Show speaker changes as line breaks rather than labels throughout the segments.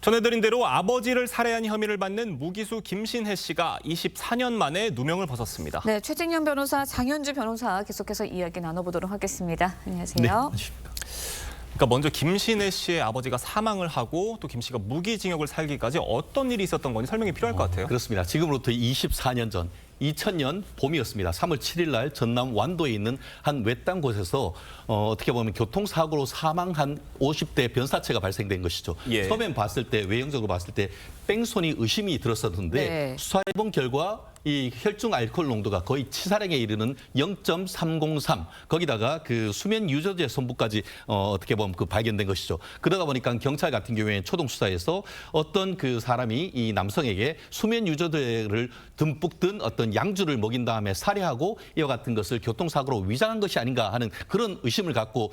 전해드린 대로 아버지를 살해한 혐의를 받는 무기수 김신혜 씨가 24년 만에 누명을 벗었습니다.
네, 최진녕 변호사, 장현주 변호사 계속해서 이야기 나눠보도록 하겠습니다. 안녕하세요.
네, 안녕하십니까. 그러니까 먼저 김신혜 씨의 아버지가 사망을 하고 또 김 씨가 무기징역을 살기까지 어떤 일이 있었던 건지 설명이 필요할 것 같아요.
그렇습니다. 지금으로부터 24년 전 2000년 봄이었습니다. 3월 7일 날 전남 완도에 있는 한 외딴 곳에서 어떻게 보면 교통사고로 사망한 50대 변사체가 발생된 것이죠.
예.
처음엔 봤을 때 외형적으로 봤을 때 뺑소니 의심이 들었었는데
네.
수사해본 결과 이 혈중 알코올 농도가 거의 치사량에 이르는 0.303 거기다가 그 수면 유조제 선부까지 어떻게 보면 그 발견된 것이죠. 그러다 보니까 경찰 같은 경우에 초동 수사에서 어떤 그 사람이 이 남성에게 수면 유조제를 듬뿍 든 어떤 양주를 먹인 다음에 살해하고 이와 같은 것을 교통사고로 위장한 것이 아닌가 하는 그런 의심을 갖고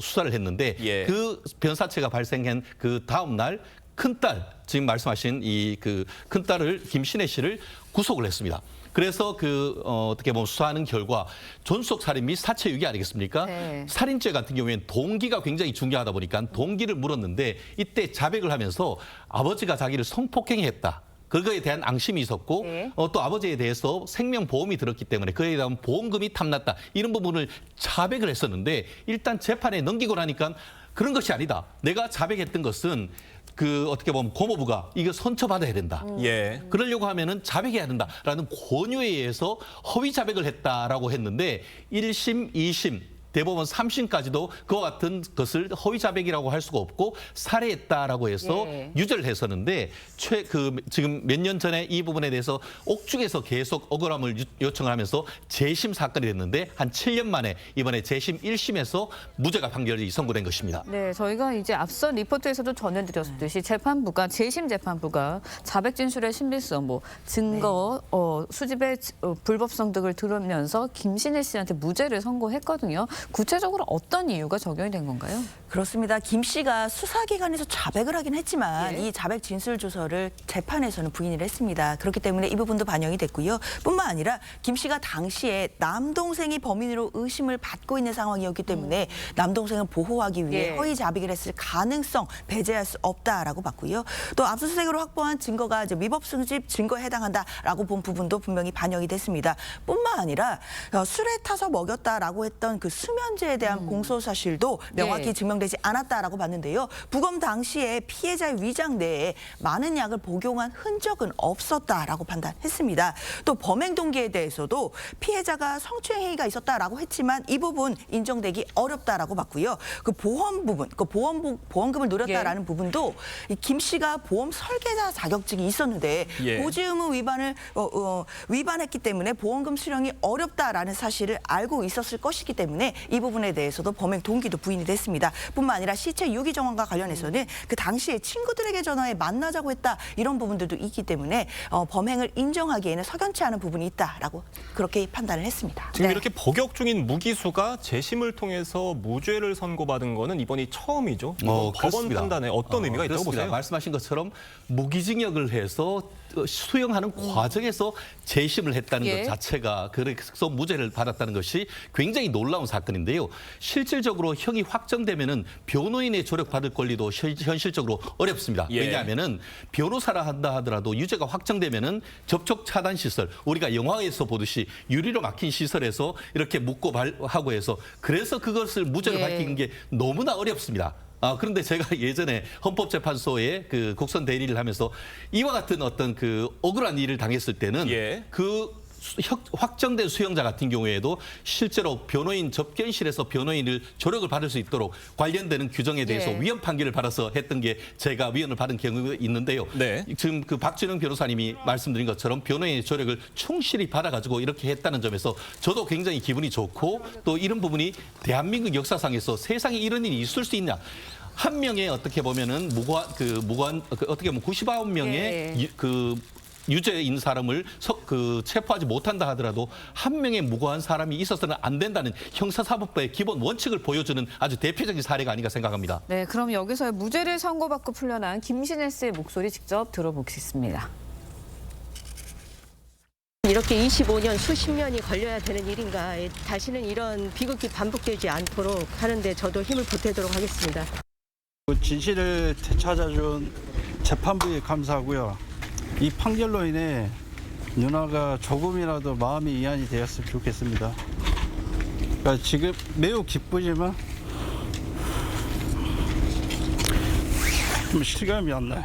수사를 했는데
예.
그 변사체가 발생한 그 다음 날 큰딸, 지금 말씀하신 이 그 큰딸을 김신혜 씨를 구속을 했습니다. 그래서 어떻게 보면 수사하는 결과 존속 살인 및 사체 유기 아니겠습니까?
네.
살인죄 같은 경우에는 동기가 굉장히 중요하다 보니까 동기를 물었는데 이때 자백을 하면서 아버지가 자기를 성폭행했다. 그거에 대한 앙심이 있었고
네.
또 아버지에 대해서 생명보험이 들었기 때문에 그에 대한 보험금이 탐났다. 이런 부분을 자백을 했었는데 일단 재판에 넘기고 나니까 그런 것이 아니다. 내가 자백했던 것은 어떻게 보면 고모부가 이거 선처받아야 된다.
예.
그러려고 하면은 자백해야 된다라는 권유에 의해서 허위 자백을 했다라고 했는데 1심, 2심, 대법원 3심까지도 그와 같은 것을 허위 자백이라고 할 수가 없고 살해했다라고 해서
예.
유죄를 했었는데 지금 몇 년 전에 이 부분에 대해서 옥중에서 계속 억울함을 요청을 하면서 재심 사건이 됐는데 한 7년 만에 이번에 재심 1심에서 무죄가 판결이 선고된 것입니다.
네, 저희가 이제 앞선 리포트에서도 전해드렸듯이 재판부가 재심 재판부가 자백 진술의 신빙성, 증거, 수집의 불법성 등을 들으면서 김신혜 씨한테 무죄를 선고했거든요. 구체적으로 어떤 이유가 적용이 된 건가요?
그렇습니다. 김 씨가 수사기관에서 자백을 하긴 했지만
예.
이 자백 진술 조서를 재판에서는 부인을 했습니다. 그렇기 때문에 이 부분도 반영이 됐고요. 뿐만 아니라 김 씨가 당시에 남동생이 범인으로 의심을 받고 있는 상황이었기 때문에 남동생을 보호하기 위해
예.
허위 자백을 했을 가능성 배제할 수 없다라고 봤고요. 또 압수수색으로 확보한 증거가 이제 위법 승집 증거에 해당한다라고 본 부분도 분명히 반영이 됐습니다. 뿐만 아니라 술에 타서 먹였다라고 했던 그 수면제에 대한 공소 사실도 명확히
예.
증명되지 않았다라고 봤는데요. 부검 당시에 피해자의 위장 내에 많은 약을 복용한 흔적은 없었다라고 판단했습니다. 또 범행 동기에 대해서도 피해자가 성추행 행위가 있었다라고 했지만 이 부분 인정되기 어렵다라고 봤고요. 그 보험 부분, 보험금을 노렸다라는 부분도 이 김 씨가 보험 설계자 자격증이 있었는데
예.
고지 의무 위반을 위반했기 때문에 보험금 수령이 어렵다라는 사실을 알고 있었을 것이기 때문에 이 부분에 대해서도 범행 동기도 부인이 됐습니다. 뿐만 아니라 시체 유기 정황과 관련해서는 그 당시에 친구들에게 전화해 만나자고 했다 이런 부분들도 있기 때문에 범행을 인정하기에는 석연치 않은 부분이 있다라고 그렇게 판단을 했습니다.
지금
네.
이렇게 복역 중인 무기수가 재심을 통해서 무죄를 선고받은 거는 이번이 처음이죠. 법원
그렇습니다.
판단에 어떤 의미가 있다고
그렇습니다.
보세요?
말씀하신 것처럼 무기징역을 해서 수용하는 과정에서 재심을 했다는
예.
것 자체가 그래서 무죄를 받았다는 것이 굉장히 놀라운 사건인데요. 실질적으로 형이 확정되면은 변호인의 조력받을 권리도 현실적으로 어렵습니다.
예.
왜냐하면은 변호사라 한다 하더라도 유죄가 확정되면은 접촉 차단 시설, 우리가 영화에서 보듯이 유리로 막힌 시설에서 이렇게 묶고 하고 해서 그래서 그것을 무죄로
예.
밝히는 게 너무나 어렵습니다. 그런데 제가 예전에 헌법재판소에 그 국선 대리를 하면서 이와 같은 어떤 그 억울한 일을 당했을 때는
예.
확정된 수용자 같은 경우에도 실제로 변호인 접견실에서 변호인을 조력을 받을 수 있도록 관련되는 규정에 대해서
예.
위헌 판결을 받아서 했던 게 제가 위헌을 받은 경우가 있는데요.
네.
지금 그 박준영 변호사님이 말씀드린 것처럼 변호인의 조력을 충실히 받아가지고 이렇게 했다는 점에서 저도 굉장히 기분이 좋고 또 이런 부분이 대한민국 역사상에서 세상에 이런 일이 있을 수 있냐. 한 명의 어떻게 보면은 어떻게 보면 99명의
예.
유죄인 사람을 체포하지 못한다 하더라도 한 명의 무고한 사람이 있어서는 안 된다는 형사사법부의 기본 원칙을 보여주는 아주 대표적인 사례가 아닌가 생각합니다.
네, 그럼 여기서 무죄를 선고받고 풀려난 김신혜 씨의 목소리 직접 들어보겠습니다.
이렇게 25년, 수십 년이 걸려야 되는 일인가. 다시는 이런 비극이 반복되지 않도록 하는데 저도 힘을 보태도록 하겠습니다.
진실을 되찾아준 재판부에 감사하고요. 이 판결로 인해 누나가 조금이라도 마음이 이안이 되었으면 좋겠습니다. 그러니까 지금 매우 기쁘지만 좀 실감이 안 나요.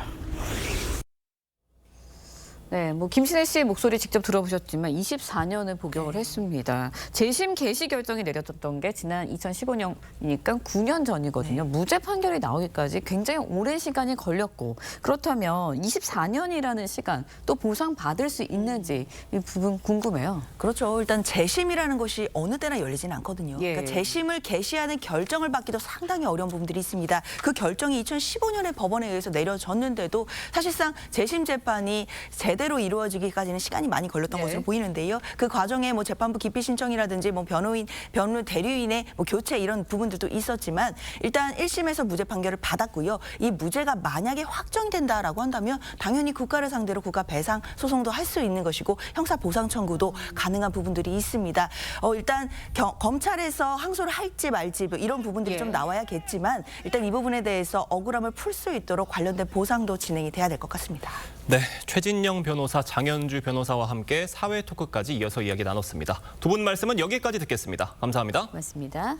네, 뭐 김신혜 씨 목소리 직접 들어보셨지만 24년을 복역을 했습니다. 재심 개시 결정이 내려졌던 게 지난 2015년이니까 9년 전이거든요. 무죄 판결이 나오기까지 굉장히 오랜 시간이 걸렸고 그렇다면 24년이라는 시간 또 보상 받을 수 있는지 이 부분 궁금해요.
그렇죠. 일단 재심이라는 것이 어느 때나 열리지는 않거든요.
예.
그러니까 재심을 개시하는 결정을 받기도 상당히 어려운 부분들이 있습니다. 그 결정이 2015년에 법원에 의해서 내려졌는데도 사실상 재심 재판이 제대로 이루어지기까지는 시간이 많이 걸렸던
네.
것으로 보이는데요. 그 과정에 뭐 재판부 기피 신청이라든지 뭐 변론 대리인의 뭐 교체 이런 부분들도 있었지만 일단 1심에서 무죄 판결을 받았고요. 이 무죄가 만약에 확정된다라고 한다면 당연히 국가를 상대로 국가 배상 소송도 할 수 있는 것이고 형사 보상 청구도 가능한 부분들이 있습니다. 일단 검찰에서 항소를 할지 말지 뭐 이런 부분들이
예.
좀 나와야겠지만 일단 이 부분에 대해서 억울함을 풀 수 있도록 관련된 보상도 진행이 돼야 될 것 같습니다.
네, 최진영 변호사, 장현주 변호사와 함께 사회 토크까지 이어서 이야기 나눴습니다. 두 분 말씀은 여기까지 듣겠습니다. 감사합니다.
고맙습니다.